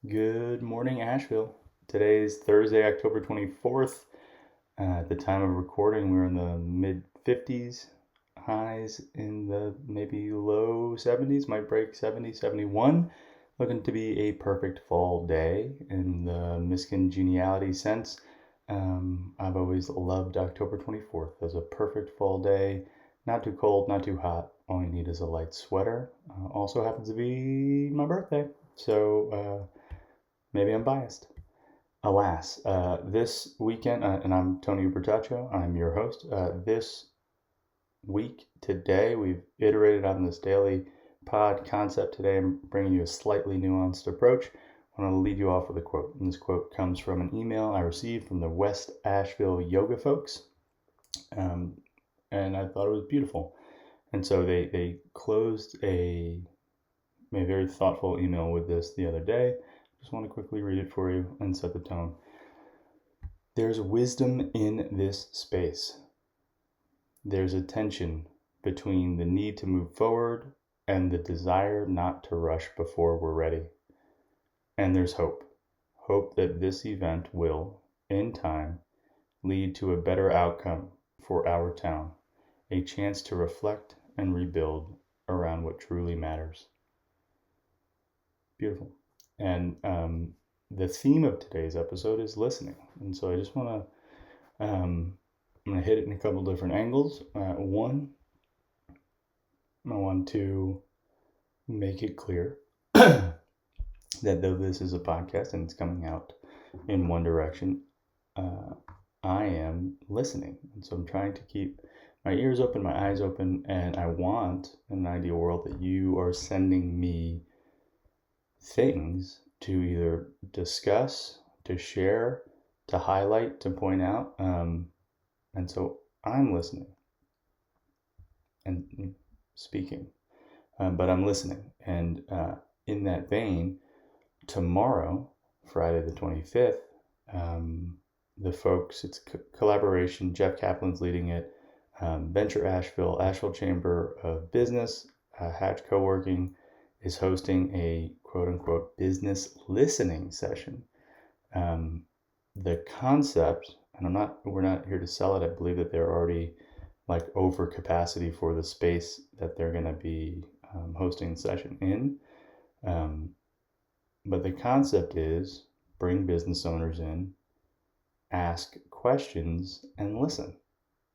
Good morning, Asheville. Today is Thursday, October 24th. At the time of recording, we're in the mid 50s, highs in the maybe low 70s, might break 70, 71. Looking to be a perfect fall day in the miscongeniality sense. I've always loved October 24th as a perfect fall day. Not too cold, not too hot. All you need is a light sweater. Also happens to be my birthday. Maybe I'm biased. Alas, this weekend, and I'm Tony Ubertaccio, I'm your host. This week, today, we've iterated on this daily pod concept. Today, I'm bringing you a slightly nuanced approach. I want to lead you off with a quote. And this quote comes from an email I received from the West Asheville Yoga folks. And I thought it was beautiful. And so they closed a very thoughtful email with this the other day. Just want to quickly read it for you and set the tone. There's wisdom in this space. There's a tension between the need to move forward and the desire not to rush before we're ready. And there's hope. Hope that this event will, in time, lead to a better outcome for our town, a chance to reflect and rebuild around what truly matters. Beautiful. And the theme of today's episode is listening. And so I just want to, I'm going to hit it in a couple different angles. One, I want to make it clear that though this is a podcast and it's coming out in one direction, I am listening. And so I'm trying to keep my ears open, my eyes open, and I want, in an ideal world, that you are sending me things to either discuss, to share, to highlight, to point out. And so I'm listening and speaking, but I'm listening. And in that vein, tomorrow, Friday the 25th, the folks, it's collaboration, Jeff Kaplan's leading it, Venture Asheville, Asheville Chamber of Business, Hatch Co-working is hosting a quote-unquote business listening session. The concept, and we're not here to sell it. I believe that they're already like over capacity for the space that they're going to be hosting the session in. But the concept is bring business owners in, ask questions, and listen.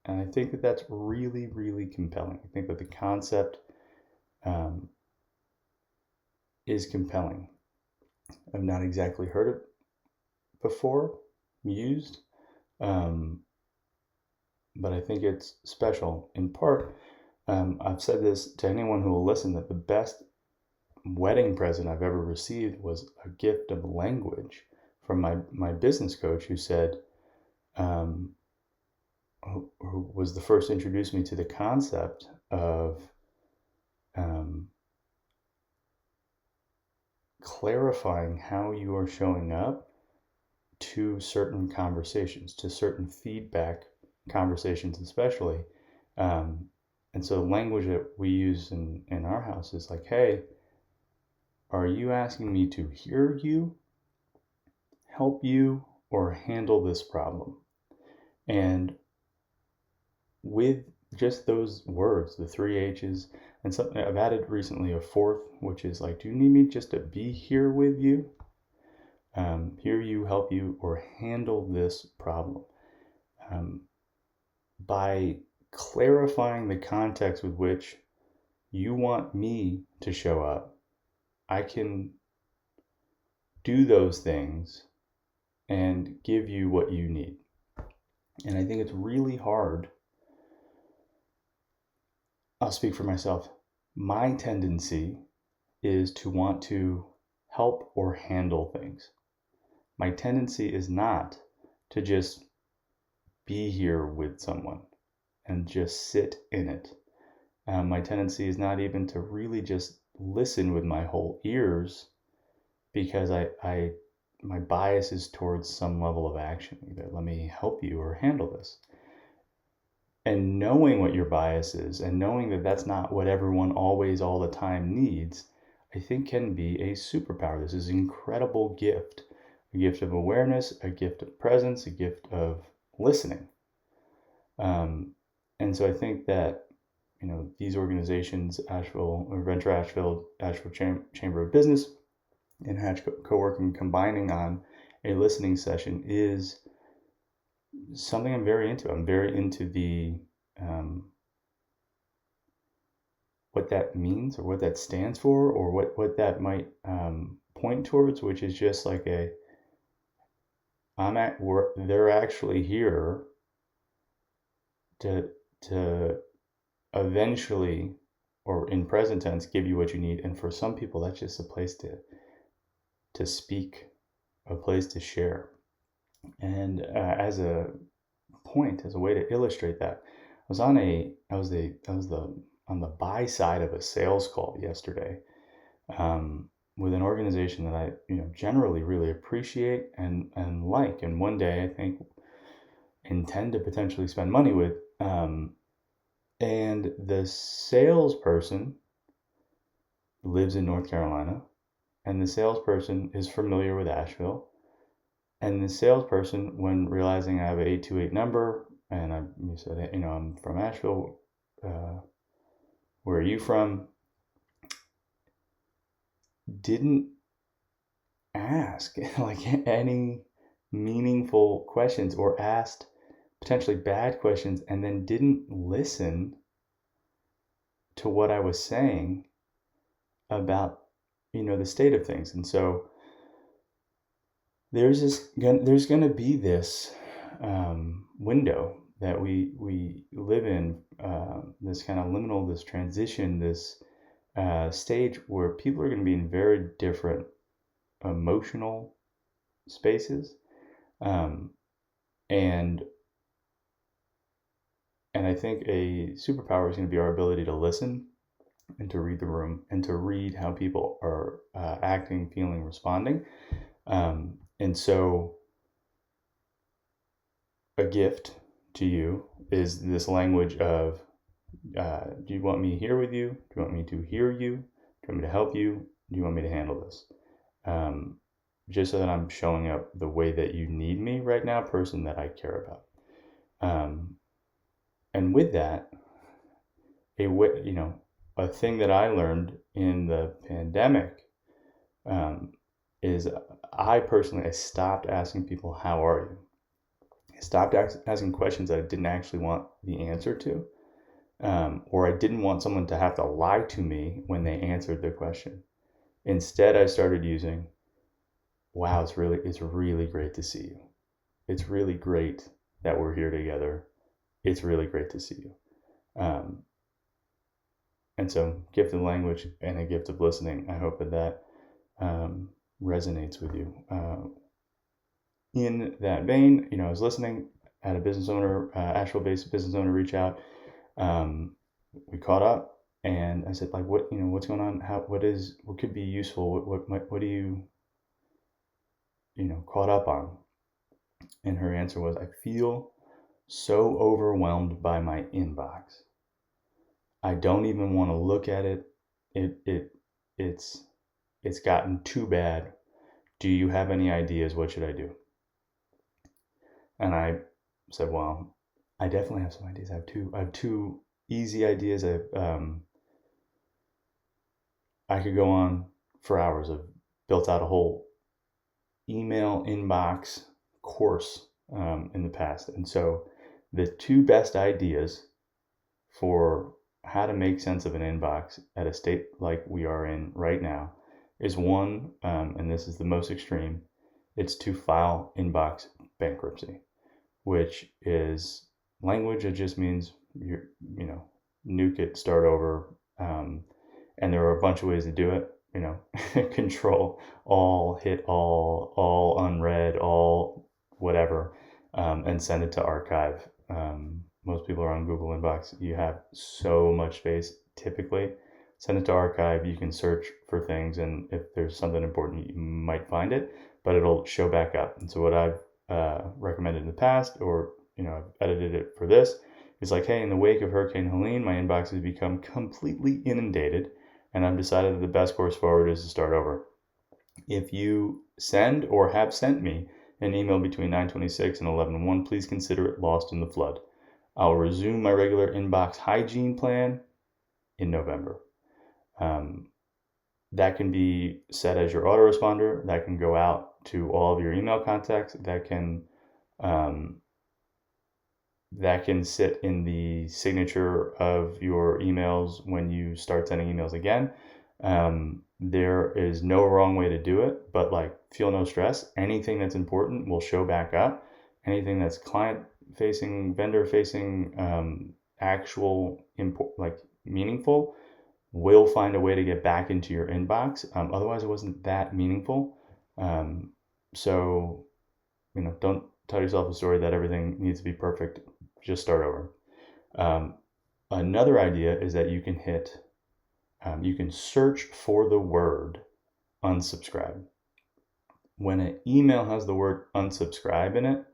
And I think that that's really, really compelling. I think that the concept is compelling. I've not exactly heard it before used, but I think it's special. In part, I've said this to anyone who will listen, that the best wedding present I've ever received was a gift of language from my business coach, who said, who was the first to introduce me to the concept of clarifying how you are showing up to certain conversations, to certain feedback conversations, especially. And so the language that we use in our house is like, hey, are you asking me to hear you, help you, or handle this problem? And with just those words, the three H's, and something I've added recently, a fourth, which is like, do you need me just to be here with you? Hear you, help you, or handle this problem. By clarifying the context with which you want me to show up, I can do those things and give you what you need. And I think it's really hard. I'll speak for myself. My tendency is to want to help or handle things. My tendency is not to just be here with someone and just sit in it. My tendency is not even to really just listen with my whole ears, because my bias is towards some level of action. Either let me help you or handle this. And knowing what your bias is, and knowing that that's not what everyone always all the time needs, I think can be a superpower. This is an incredible gift, a gift of awareness, a gift of presence, a gift of listening. And so I think that, these organizations, Asheville or Venture Asheville, Asheville Chamber of Business, and Hatch Co-working combining on a listening session is something I'm very into. I'm very into the what that means or what that stands for or what that might point towards, which is just like they're actually here to eventually, or in present tense, give you what you need. And for some people, that's just a place to speak, a place to share. And as a way to illustrate that, I was on the buy side of a sales call yesterday with an organization that I generally really appreciate and like, and one day I think intend to potentially spend money with. And the salesperson lives in North Carolina, and the salesperson is familiar with Asheville. And the salesperson, when realizing I have an 828 number, and I said, I'm from Asheville, where are you from? Didn't ask like any meaningful questions, or asked potentially bad questions, and then didn't listen to what I was saying about, the state of things. And so there's going to be this window that we live in, this kind of liminal, this transition, this stage where people are going to be in very different emotional spaces, and I think a superpower is going to be our ability to listen and to read the room and to read how people are acting, feeling, responding. And so a gift to you is this language of, do you want me here with you? Do you want me to hear you? Do you want me to help you? Do you want me to handle this? Just so that I'm showing up the way that you need me right now, person that I care about. And with that, a thing that I learned in the pandemic is I stopped asking people, how are you? I stopped asking questions that I didn't actually want the answer to, or I didn't want someone to have to lie to me when they answered the question. Instead, I started using, wow, it's really great to see you. It's really great that we're here together. It's really great to see you. And so, gift of language and a gift of listening. I hope that resonates with you. In that vein, I was listening, had a business owner, Asheville-based business owner, reach out. We caught up, and I said, like, what's going on? What could be useful? What do you, caught up on? And her answer was, I feel so overwhelmed by my inbox. I don't even want to look at it. It's gotten too bad. Do you have any ideas? What should I do? And I said, well, I definitely have some ideas. I have two easy ideas. I could go on for hours. I've built out a whole email inbox course in the past. And so the two best ideas for how to make sense of an inbox at a state like we are in right now is one, and this is the most extreme, it's to file inbox bankruptcy, which is language that just means nuke it, start over, and there are a bunch of ways to do it. Control all, hit all unread, all whatever, and send it to archive. Most people are on Google Inbox. You have so much space typically. Send it to archive. You can search for things, and if there's something important, you might find it, but it'll show back up. And so what I've recommended in the past, or I've edited it for this, is like, hey, in the wake of Hurricane Helene, my inbox has become completely inundated. and I've decided that the best course forward is to start over. If you send or have sent me an email between 9:26 and 11:01, please consider it lost in the flood. I'll resume my regular inbox hygiene plan in November. That can be set as your autoresponder. That can go out to all of your email contacts. That can sit in the signature of your emails when you start sending emails again. There is no wrong way to do it, but feel no stress. Anything that's important will show back up. Anything that's client facing, vendor facing, actual meaningful, will find a way to get back into your inbox. Otherwise, it wasn't that meaningful. So, don't tell yourself a story that everything needs to be perfect. Just start over. Another idea is that you can search for the word unsubscribe. When an email has the word unsubscribe in it,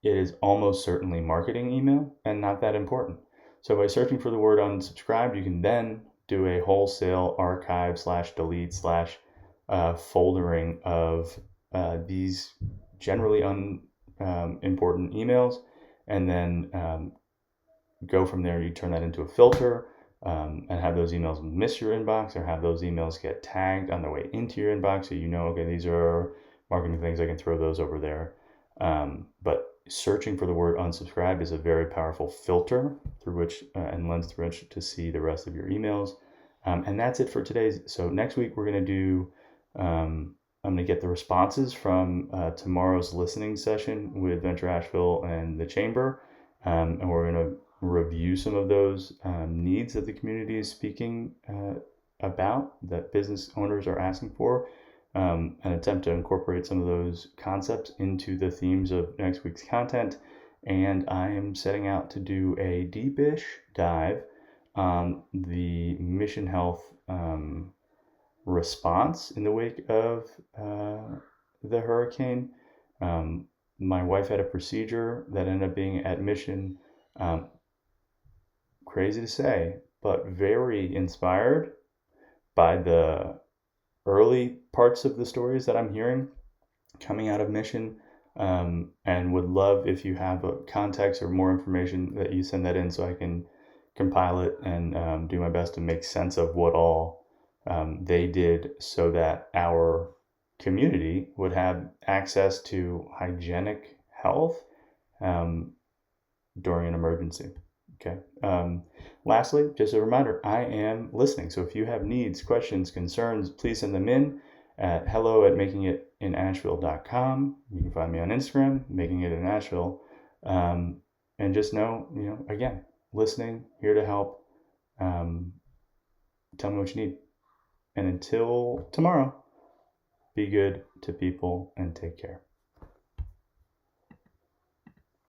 it is almost certainly marketing email and not that important. So by searching for the word unsubscribe, you can then do a wholesale archive / delete / foldering of these generally unimportant emails, and then go from there. You turn that into a filter and have those emails miss your inbox, or have those emails get tagged on their way into your inbox, so okay, these are marketing things, I can throw those over there. But searching for the word unsubscribe is a very powerful filter through which and lens through which to see the rest of your emails. And that's it for today's. So next week we're going to do, I'm going to get the responses from tomorrow's listening session with Venture Asheville and the Chamber. And we're going to review some of those needs that the community is speaking about, that business owners are asking for, and attempt to incorporate some of those concepts into the themes of next week's content. And I am setting out to do a deepish dive on the Mission Health response in the wake of the hurricane. My wife had a procedure that ended up being at Mission. Crazy to say, but very inspired by the early parts of the stories that I'm hearing coming out of Mission, and would love if you have a context or more information that you send that in, so I can compile it and do my best to make sense of what all they did, so that our community would have access to hygienic health during an emergency. Okay. Lastly, just a reminder, I am listening. So if you have needs, questions, concerns, please send them in at hello@makingitinasheville.com. You can find me on Instagram, Making It in Asheville. And just know, again, listening, here to help. Tell me what you need. And until tomorrow, be good to people and take care.